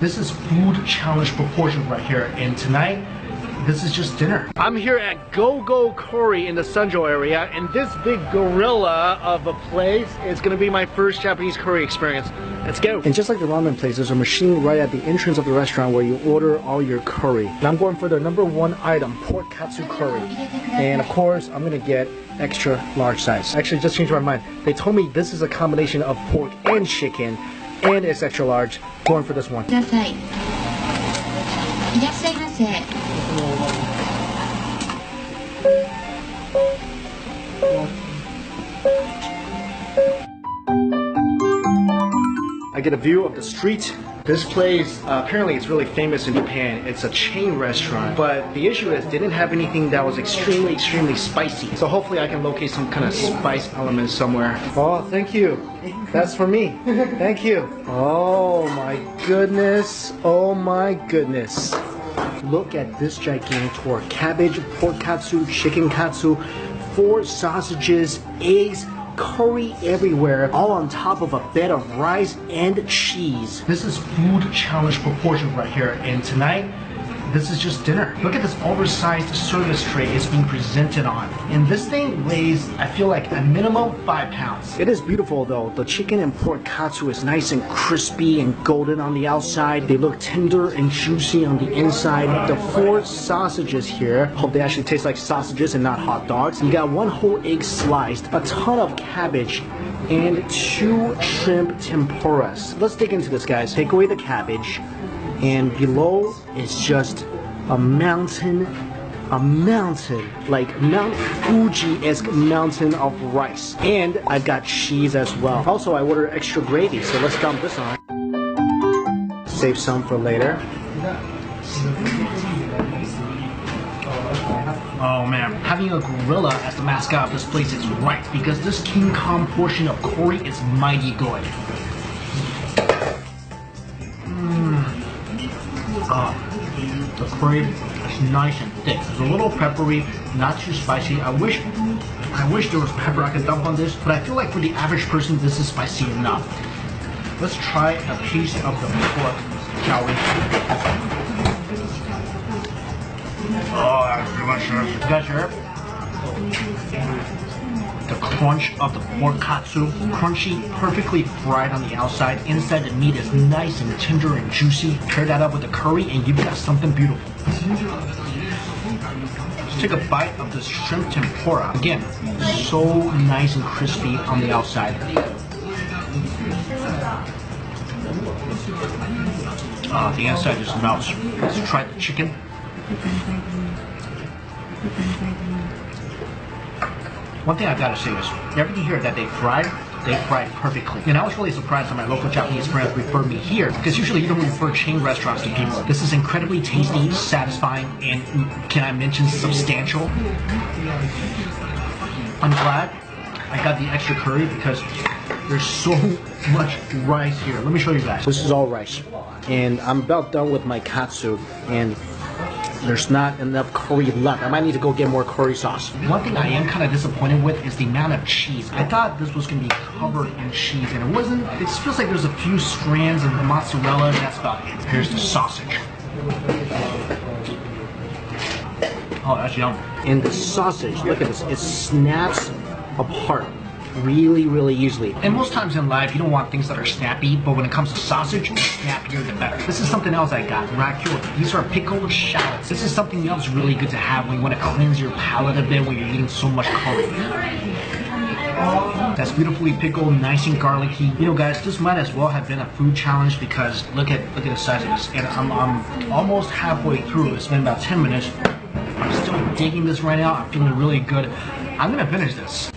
This is food challenge proportions right here, and tonight, this is just dinner. I'm here at Go Go Curry in the Sunjo area, and this big gorilla of a place is gonna be my first Japanese curry experience. Let's go. And just like the ramen place, there's a machine right at the entrance of the restaurant where you order all your curry. And I'm going for the #1 item, pork katsu curry. And of course, I'm gonna get extra large size. Actually, just changed my mind. They told me this is a combination of pork and chicken, and it's extra large. Going for this one. I get a view of the street. This place, apparently it's really famous in Japan. It's a chain restaurant, but the issue is they didn't have anything that was extremely spicy. So hopefully I can locate some kind of spice element somewhere. Oh, thank you. That's for me. Thank you. Oh my goodness. Oh my goodness. Look at this gigantor. Cabbage, pork katsu, chicken katsu, 4 sausages, eggs, curry everywhere, all on top of a bed of rice and cheese. This is food challenge proportions right here, and tonight, this is just dinner. Look at this oversized service tray it's being presented on. And this thing weighs, I feel like, a minimum 5 pounds. It is beautiful though. The chicken and pork katsu is nice and crispy and golden on the outside. They look tender and juicy on the inside. The 4 sausages here, hope they actually taste like sausages and not hot dogs. You got 1 whole egg sliced, a ton of cabbage, and 2 shrimp tempuras. Let's dig into this, guys. Take away the cabbage, and below is just a mountain, like Mount Fuji-esque mountain of rice. And I've got cheese as well. Also, I ordered extra gravy, so let's dump this on. Save some for later. Oh man, having a gorilla as the mascot of this place is right, because this King Kong portion of curry is mighty good. The curry is nice and thick. It's a little peppery, not too spicy. I wish there was pepper I could dump on this, but I feel like for the average person, this is spicy enough. Let's try a piece of the pork, shall we? Oh, that's delicious. You guys hear it? The crunch of the pork katsu, crunchy, perfectly fried on the outside. Inside the meat is nice and tender and juicy. Pair that up with the curry and you've got something beautiful. Let's take a bite of this shrimp tempura. Again, so nice and crispy on the outside. Oh, the inside just melts. Let's try the chicken. One thing I gotta say is, everything here that they fry perfectly. And I was really surprised that my local Japanese friends referred me here, because usually you don't refer chain restaurants to people. This is incredibly tasty, satisfying, and can I mention substantial? I'm glad I got the extra curry because there's so much rice here. Let me show you guys. This is all rice. And I'm about done with my katsu, and there's not enough curry left. I might need to go get more curry sauce. One thing I am kind of disappointed with is the amount of cheese. I thought this was going to be covered in cheese, and it wasn't. It feels like there's a few strands of mozzarella, and that's about it. Here's the sausage. Oh, that's yum. And the sausage, look at this. It snaps apart really easily. And most times in life, you don't want things that are snappy, but when it comes to sausage, the snappier the better. This is something else I got, rakyori. These are pickled shallots. This is something else really good to have when you want to cleanse your palate a bit when you're eating so much curry. That's beautifully pickled, nice and garlicky. You know, guys, this might as well have been a food challenge because look at the size of this. And I'm almost halfway through. It's been about 10 minutes. I'm still digging this right now. I'm feeling really good. I'm gonna finish this.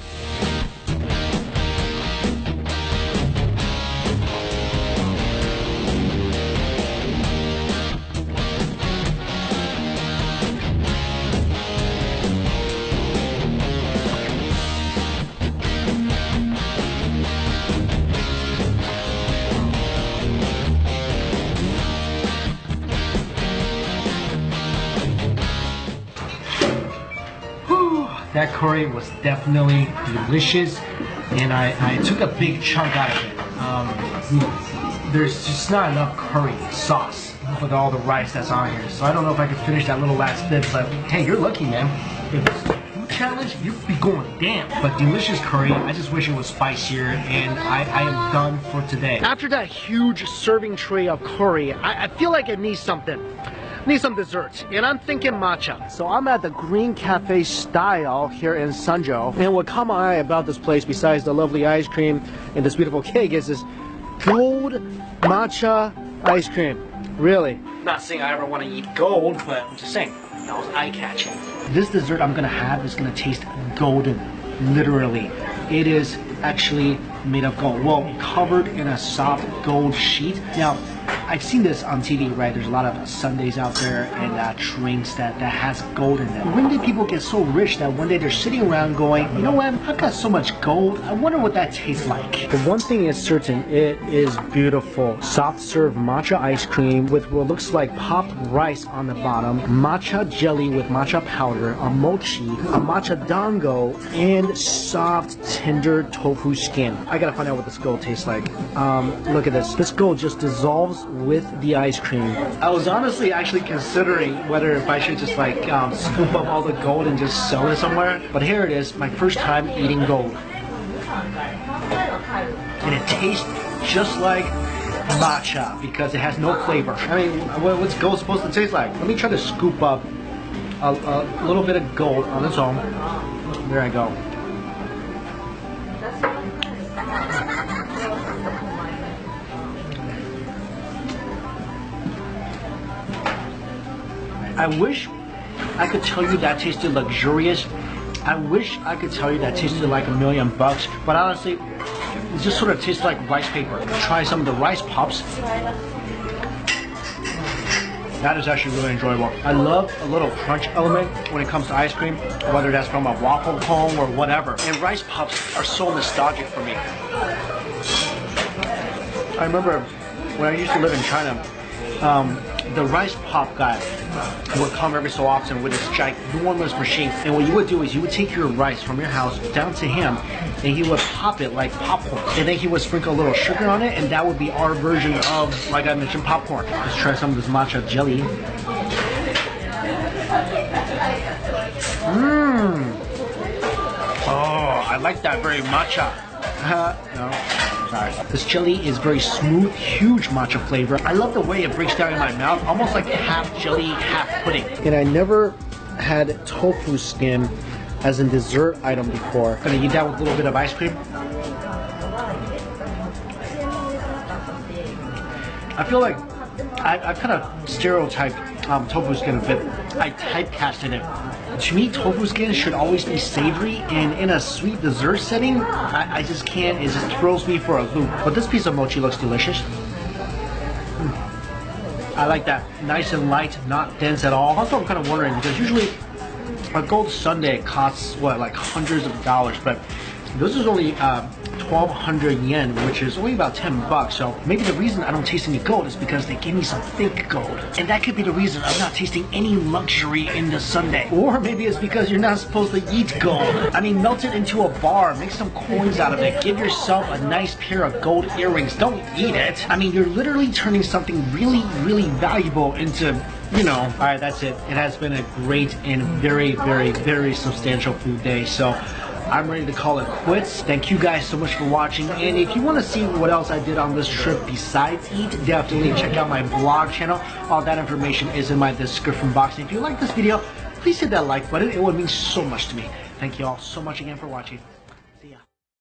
That curry was definitely delicious, and I took a big chunk out of it. there's just not enough curry sauce with all the rice that's on here. So I don't know if I can finish that little last bit, but hey, you're lucky, man. If it's a food challenge, you'd be going damn. But delicious curry, I just wish it was spicier, and I am done for today. After that huge serving tray of curry, I feel like it needs something. Need some dessert, and I'm thinking matcha. So I'm at the Green Cafe Style here in Sunzhou, and what caught my eye about this place, besides the lovely ice cream and this beautiful cake, is this gold matcha ice cream. Really? Not saying I ever want to eat gold, but I'm just saying, that was eye-catching. This dessert I'm gonna have is gonna taste golden, literally. It is actually made of gold. Well, covered in a soft gold sheet. Now, I've seen this on TV, right? There's a lot of sundaes out there and drinks that has gold in them. When did people get so rich that one day they're sitting around going, you know what, I've got so much gold, I wonder what that tastes like. The one thing is certain, it is beautiful. Soft serve matcha ice cream with what looks like popped rice on the bottom, matcha jelly with matcha powder, a mochi, a matcha dango, and soft, tender tofu skin. I gotta find out what this gold tastes like. Look at this. This gold just dissolves with the ice cream. I was honestly actually considering whether if I should just like scoop up all the gold and just sell it somewhere. But here it is, my first time eating gold. And it tastes just like matcha because it has no flavor. I mean, what's gold supposed to taste like? Let me try to scoop up a little bit of gold on its own. There I go. I wish I could tell you that tasted luxurious. I wish I could tell you that tasted like $1,000,000, but honestly, it just sort of tastes like rice paper. Try some of the rice pops. That is actually really enjoyable. I love a little crunch element when it comes to ice cream, whether that's from a waffle cone or whatever. And rice pops are so nostalgic for me. I remember when I used to live in China, the rice pop guy would come every so often with this ginormous machine, and what you would do is you would take your rice from your house down to him, and he would pop it like popcorn, and then he would sprinkle a little sugar on it, and that would be our version of, like I mentioned, popcorn. Let's try some of this matcha jelly. Oh, I like that very matcha. No. Sorry. This jelly is very smooth, huge matcha flavor. I love the way it breaks down in my mouth, almost like half jelly, half pudding. And I never had tofu skin as a dessert item before. Gonna eat that with a little bit of ice cream. I feel like I kind of stereotyped tofu skin a bit. I typecasted it. To me, tofu skin should always be savory, and in a sweet dessert setting, I just can't. It just throws me for a loop. But this piece of mochi looks delicious. I like that. Nice and light, not dense at all. Also, I'm kind of wondering, because usually a gold sundae costs, what, like hundreds of dollars, but this is only 1,200 yen, which is only about $10. So maybe the reason I don't taste any gold is because they gave me some fake gold. And that could be the reason I'm not tasting any luxury in the sundae. Or maybe it's because you're not supposed to eat gold. I mean, melt it into a bar, make some coins out of it, give yourself a nice pair of gold earrings. Don't eat it. I mean, you're literally turning something really, really valuable into, you know. Alright, that's it. It has been a great and very, very, very substantial food day. So I'm ready to call it quits. Thank you guys so much for watching, and if you want to see what else I did on this trip besides eat, definitely check out my vlog channel. All that information is in my description box. And if you like this video, please hit that like button. It would mean so much to me. Thank you all so much again for watching.